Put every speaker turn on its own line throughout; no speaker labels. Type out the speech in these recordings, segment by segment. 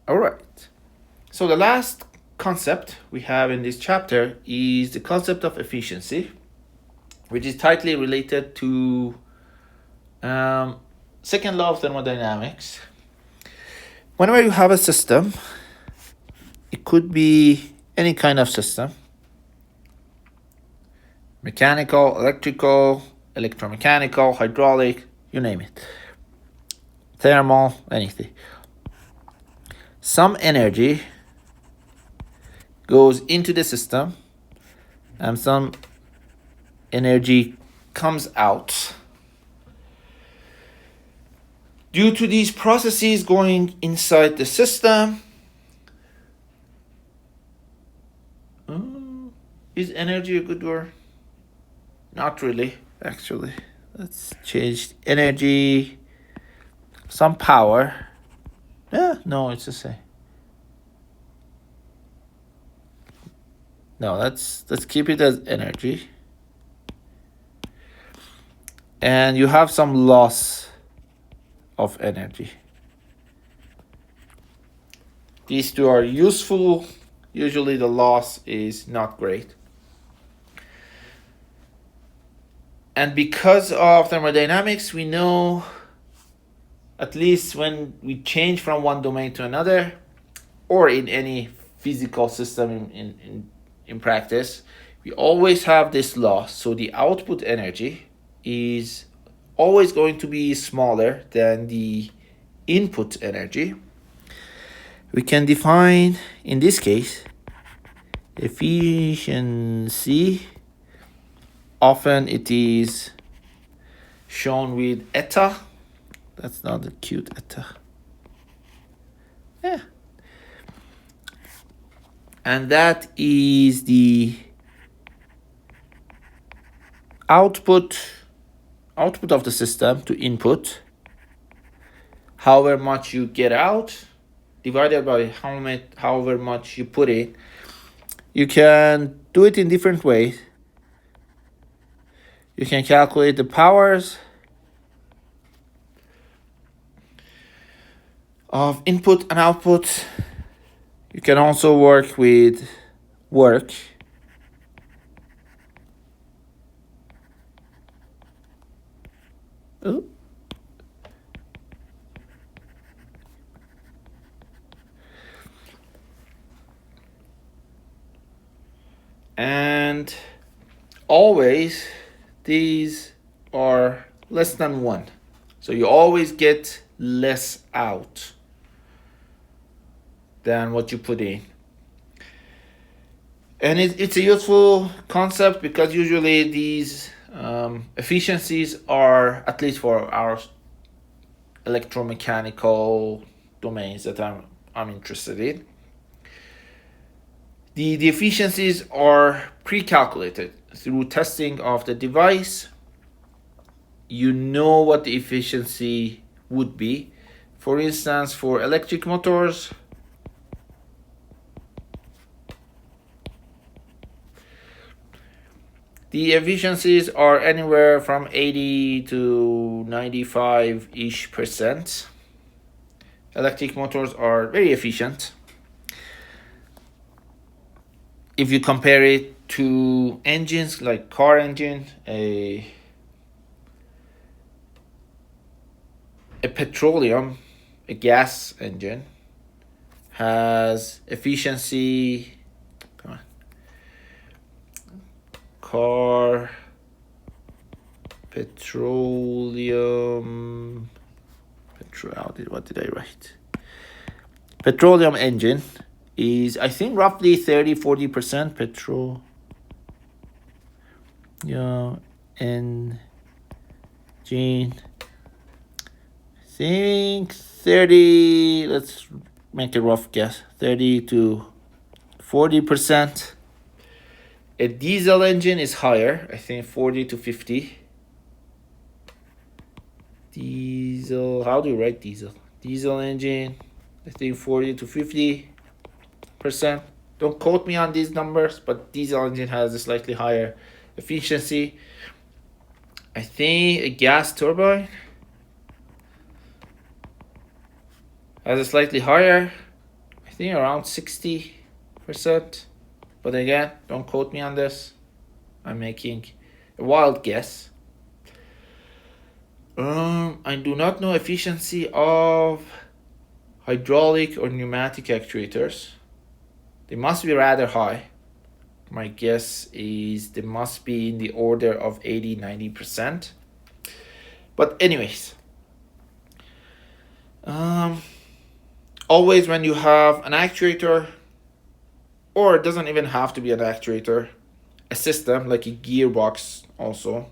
All right. So the last concept we have in this chapter is the concept of efficiency, which is tightly related to second law of thermodynamics. Whenever you have a system, it could be any kind of system: mechanical, electrical, electromechanical, hydraulic, you name it, thermal, anything. Some energy goes into the system and some energy comes out. Due to these processes going inside the system, is energy a good word? Not really, actually. Let's change energy, some power. Yeah, no, it's the same. No, let's keep it as energy. And you have some loss of energy. These two are useful. Usually the loss is not great. And because of thermodynamics, we know, at least when we change from one domain to another, or in any physical system in practice, we always have this loss. So the output energy is always going to be smaller than the input energy. We can define, in this case, efficiency. Often it is shown with eta. That's not a cute eta. Yeah. And that is the output of the system to input, however much you get out, divided by however much you put in. You can do it in different ways. You can calculate the powers of input and output. You can also work with work. Ooh. And always these are less than 1. So you always get less out than what you put in. And it's a useful concept because usually these efficiencies are, at least for our electromechanical domains that I'm interested in, the efficiencies are pre-calculated through testing of the device. You know what the efficiency would be. For instance, for electric motors, the efficiencies are anywhere from 80 to 95-ish%. Electric motors are very efficient. If you compare it to engines like car engine, a petroleum, a gas engine has efficiency. Come on. Car, petroleum, what did I write? Petroleum engine is, I think, roughly 30-40% petrol. Yeah, engine. I think 30. Let's make a rough guess. 30 to 40%. A diesel engine is higher. I think 40 to 50. Diesel. How do you write diesel? Diesel engine, I think 40 to 50%. Don't quote me on these numbers, but diesel engine has a slightly higher efficiency. I think a gas turbine has a slightly higher think around 60%. But again, don't quote me on this. I'm making a wild guess. I do not know efficiency of hydraulic or pneumatic actuators. They must be rather high. My guess is they must be in the order of 80-90%. But anyways, always when you have an actuator, or it doesn't even have to be an actuator, a system like a gearbox also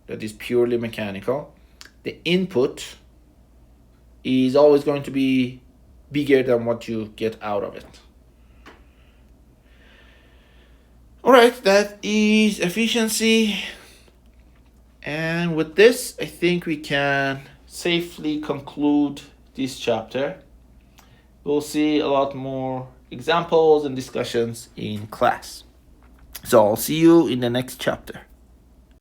that is purely mechanical, the input is always going to be bigger than what you get out of it. All right, that is efficiency. And with this, I think we can safely conclude this chapter. We'll see a lot more examples and discussions in class. So I'll see you in the next chapter.